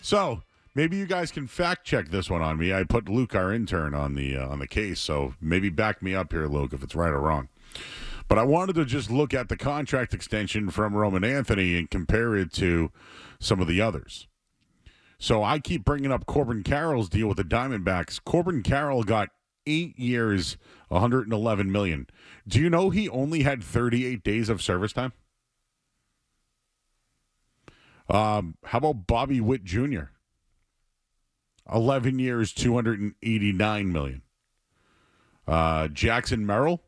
So maybe you guys can fact check this one on me. I put Luke, our intern, on the case, so maybe back me up here, Luke, if it's right or wrong. But I wanted to just look at the contract extension from Roman Anthony and compare it to some of the others. So I keep bringing up Corbin Carroll's deal with the Diamondbacks. Corbin Carroll got 8 years, $111 million. Do you know he only had 38 days of service time? How about Bobby Witt Jr.? 11 years, $289 million. Jackson Merrill,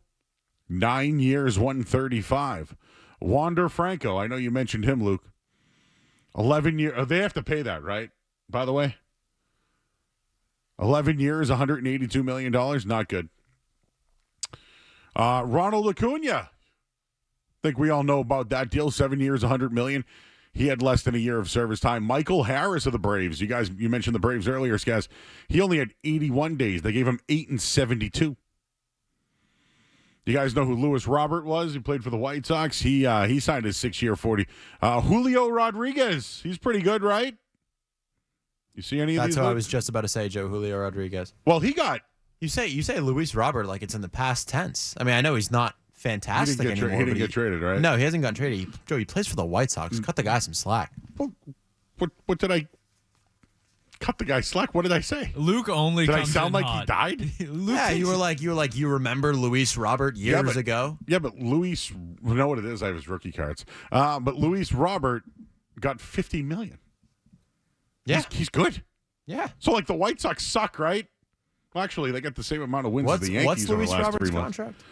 9 years, $135. Wander Franco, I know you mentioned him, Luke. 11 years. They have to pay that, right? By the way, 11 years, $182 million. Not good. Ronald Acuna. I think we all know about that deal. 7 years, $100 million. He had less than a year of service time. Michael Harris of the Braves. You mentioned the Braves earlier, Skaz. He only had 81 days. They gave him 8 and 72. You guys know who Luis Robert was? He played for the White Sox. He signed his 6-year, 40. Julio Rodriguez. He's pretty good, right? You see any of these? That's what I was just about to say, Joe. Julio Rodriguez. Well, he got. You say Luis Robert like it's in the past tense. I mean, I know he's not fantastic anymore. He didn't get traded, right? No, he hasn't gotten traded. Joe, he plays for the White Sox. Cut the guy some slack. What did I cut the guy slack? What did I say? Luke only did comes I sound in like hot. he died? Yeah, you were like you remember Luis Robert years ago. Yeah, but Luis, you know what it is? I have his rookie cards. But Luis Robert got $50 million. Yeah, he's good. Yeah. So like the White Sox suck, right? Well, actually, they get the same amount of wins as the Yankees. What's Luis over the last Robert's 3 months. contract?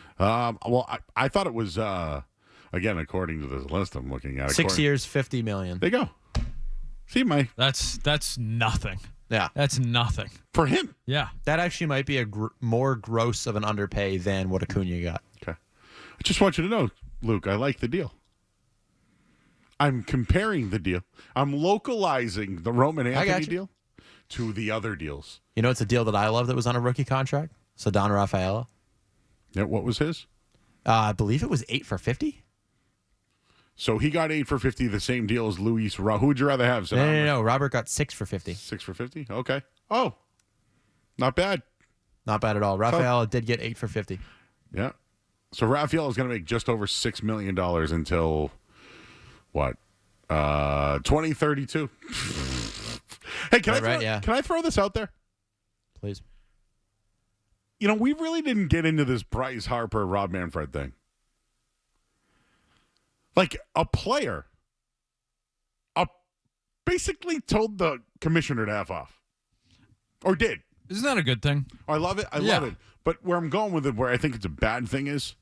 Well, I thought it was again according to this list I'm looking at. 6 years, $50 million. There you go. See That's nothing. Yeah, that's nothing for him. Yeah, that actually might be a more gross of an underpay than what Acuna got. Okay, I just want you to know, Luke, I like the deal. I'm comparing the deal. I'm localizing the Roman Anthony deal to the other deals. You know, it's a deal that I love that was on a rookie contract. Don Raphael. Yeah, what was his? I believe it was 8 for 50. So he got 8 for 50, the same deal as Luis. Who would you rather have? No. Robert got 6 for 50. 6 for 50? Okay. Oh, not bad. Not bad at all. Raphael did get 8 for 50. Yeah. So Raphael is going to make just over $6 million until, what, 2032. Hey, can I throw this out there? Please. You know, we really didn't get into this Bryce Harper, Rob Manfred thing. Like, a player basically told the commissioner to F off. Or did. Isn't that a good thing? I love it. I love it. But where I'm going with it, where I think it's a bad thing is,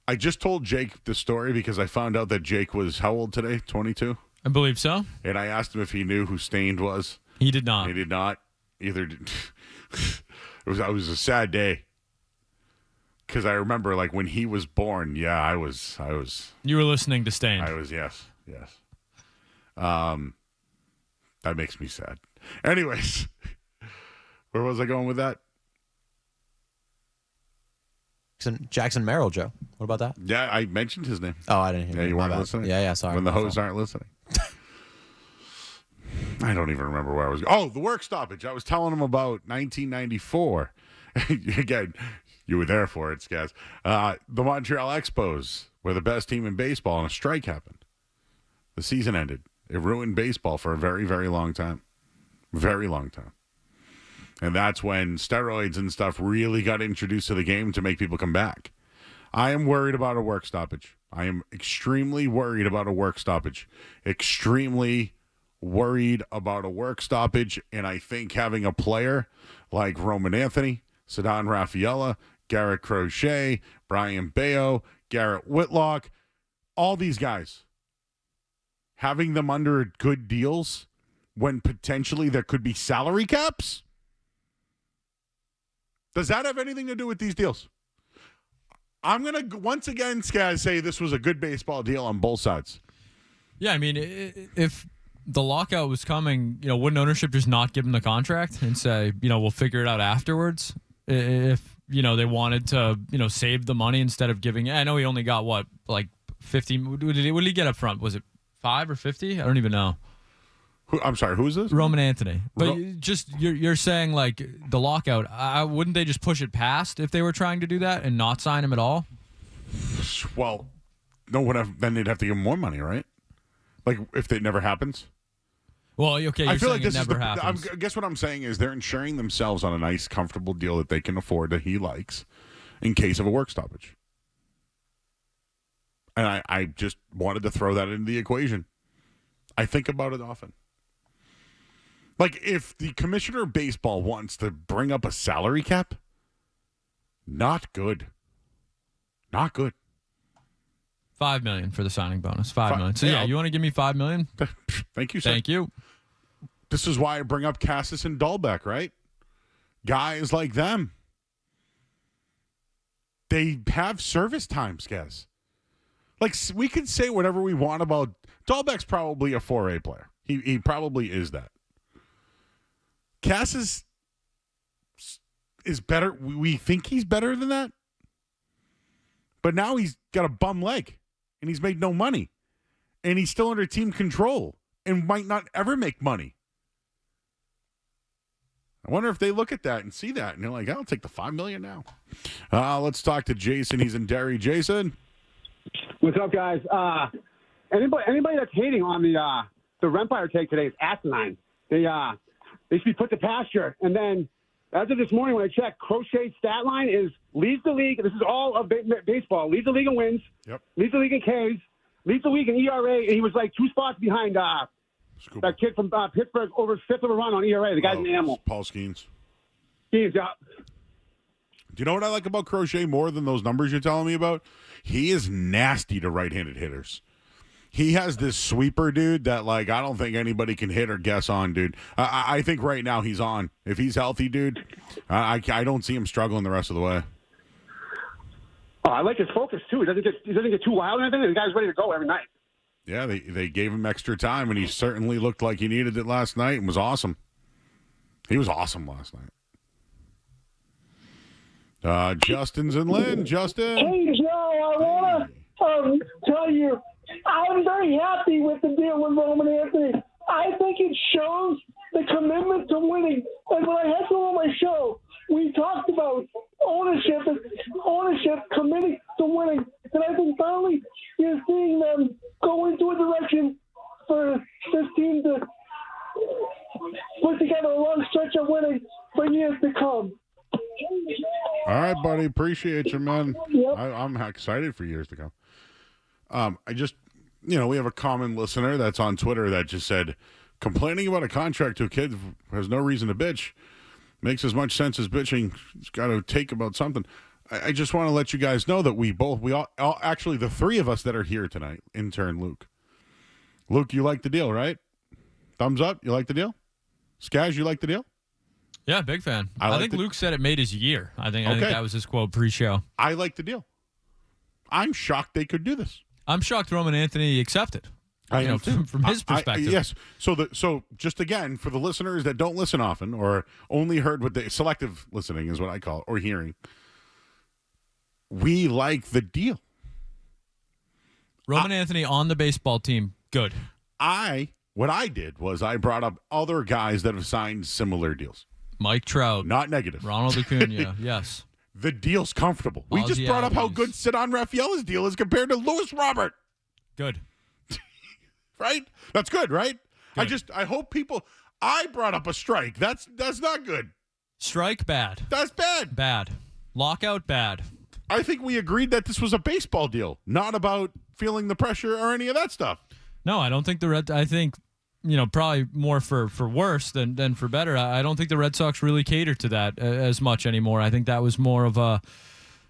I just told Jake the story because I found out that Jake was how old today? 22? I believe so. And I asked him if he knew who Stained was. He did not. He did not. Either did. It was a sad day. Because I remember, like, when he was born, I was. You were listening to Stain. I was, yes. That makes me sad. Anyways, where was I going with that? Jackson Merrill, Joe. What about that? Yeah, I mentioned his name. Oh, I didn't hear. Yeah, you weren't listening? Yeah, sorry. When the hosts aren't listening. I don't even remember where I was. Oh, the work stoppage. I was telling him about 1994. Again, you were there for it, Skaz. The Montreal Expos were the best team in baseball, and a strike happened. The season ended. It ruined baseball for a very, very long time. Very long time. And that's when steroids and stuff really got introduced to the game to make people come back. I am worried about a work stoppage. I am extremely worried about a work stoppage. Extremely worried about a work stoppage. And I think having a player like Roman Anthony, Ceddanne Rafaela, Garrett Crochet, Brian Bayo, Garrett Whitlock, all these guys, having them under good deals when potentially there could be salary caps? Does that have anything to do with these deals? I'm going to, once again, Skaz, say this was a good baseball deal on both sides. Yeah, I mean, if the lockout was coming, wouldn't ownership just not give him the contract and say, we'll figure it out afterwards? If, they wanted to, save the money instead of giving, I know he only got, 50, what did he get up front? Was it 5 or 50? I don't even know. I'm sorry, who is this? Roman Anthony. But you're saying like the lockout. Wouldn't they just push it past if they were trying to do that and not sign him at all? Well, no, then they'd have to give him more money, right? Like if it never happens. Well, okay, you're I feel saying like this it never happens. I guess what I'm saying is they're insuring themselves on a nice, comfortable deal that they can afford that he likes in case of a work stoppage. And I just wanted to throw that into the equation. I think about it often. Like, if the commissioner of baseball wants to bring up a salary cap, not good. Not good. $5 million for the signing bonus. $5 million. So, you want to give me $5 million? Thank you, sir. Thank you. This is why I bring up Cassis and Dahlbeck, right? Guys like them. They have service times, guys. Like, we can say whatever we want about Dahlbeck's probably a 4A player. He probably is that. Cassis is better. We think he's better than that. But now he's got a bum leg, and he's made no money. And he's still under team control and might not ever make money. I wonder if they look at that and see that, and they're like, I'll take the $5 million now. Let's talk to Jason. He's in Derry. Jason? What's up, guys? Anybody that's hating on the Rempire take today is asinine. They should be put to pasture. And then, as of this morning when I checked, Crochet's stat line leads the league. This is all of baseball. Leads the league in wins. Yep. Leads the league in Ks. Leads the league in ERA. And he was like 2 spots behind that kid from Pittsburgh, over 5th of a run on ERA. The guy's an animal. Paul Skeens. Skeens, yeah. Do you know what I like about Crochet more than those numbers you're telling me about? He is nasty to right-handed hitters. He has this sweeper, dude, that, like, I don't think anybody can hit or guess on, dude. I think right now he's on. If he's healthy, dude, I don't see him struggling the rest of the way. Oh, I like his focus, too. He doesn't get too wild or anything. The guy's ready to go every night. Yeah, they gave him extra time, and he certainly looked like he needed it last night and was awesome. He was awesome last night. Justin's in Lynn. Justin. Hey, Joe, I want to tell you, I'm very happy with the deal with Roman Anthony. I think it shows the commitment to winning. And when I had you on my show, we talked about ownership committing to winning. And I think finally you're seeing them go into a direction for this team to put together a long stretch of winning for years to come. All right, buddy. Appreciate you, man. Yep. I'm excited for years to come. I just, we have a common listener that's on Twitter that just said, complaining about a contract to a kid who has no reason to bitch makes as much sense as bitching. It's got to take about something. I just want to let you guys know that we all, actually the three of us that are here tonight, intern Luke. Luke, you like the deal, right? Thumbs up. You like the deal? Skaz, you like the deal? Yeah, big fan. I think Luke said it made his year. I think that was his quote pre-show. I like the deal. I'm shocked they could do this. I'm shocked Roman Anthony accepted. I am too. From his perspective. Yes. So just again, for the listeners that don't listen often or only heard what the selective listening is what I call it, or hearing, we like the deal. Roman Anthony on the baseball team, good. What I did was I brought up other guys that have signed similar deals. Mike Trout. Not negative. Ronald Acuna, yes. The deal's comfortable. We just brought up how good Sidon Raphael's deal is compared to Louis Robert. Good. Right? That's good, right? Good. I hope I brought up a strike. That's not good. Strike, bad. That's bad. Bad. Lockout, bad. I think we agreed that this was a baseball deal, not about feeling the pressure or any of that stuff. No, I don't think I think, probably more for worse than for better. I don't think the Red Sox really cater to that as much anymore. I think that was more of a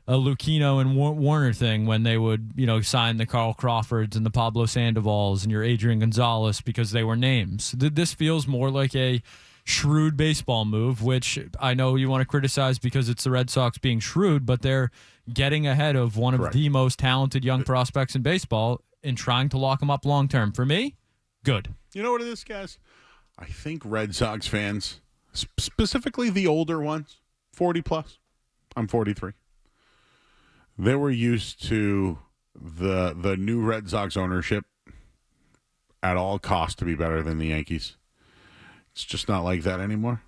Lucchino and Warner thing when they would, sign the Carl Crawfords and the Pablo Sandovals and your Adrian Gonzalez because they were names. This feels more like a shrewd baseball move, which I know you want to criticize because it's the Red Sox being shrewd, but they're getting ahead of one of the most talented young prospects in baseball and trying to lock him up long term. For me, good. You know what it is, guys? I think Red Sox fans, specifically the older ones, 40 plus, I'm 43, they were used to the new Red Sox ownership at all costs to be better than the Yankees. It's just not like that anymore.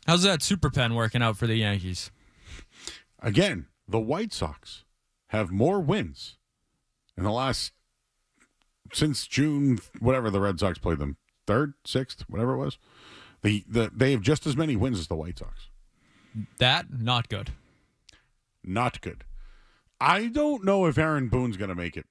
How's that super pen working out for the Yankees? Again, the White Sox have more wins in the last since June, whatever the Red Sox played them, 3rd, 6th, whatever it was. They have just as many wins as the White Sox. That, not good. Not good. I don't know if Aaron Boone's going to make it.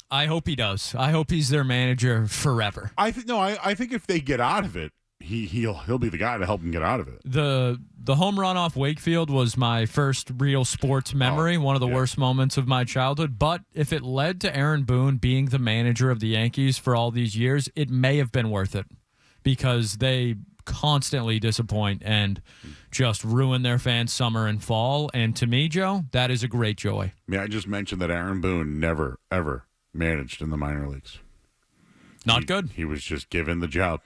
I hope he does. I hope he's their manager forever. I think if they get out of it, he'll be the guy to help them get out of it. The home run off Wakefield was my first real sports memory, one of the worst moments of my childhood. But if it led to Aaron Boone being the manager of the Yankees for all these years, it may have been worth it because they constantly disappoint and just ruin their fans' summer and fall. And to me, Joe, that is a great joy. May I just mention that Aaron Boone never, ever managed in the minor leagues. Not good. He was just given the job.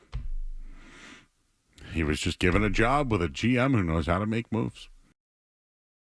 He was just given a job with a GM who knows how to make moves.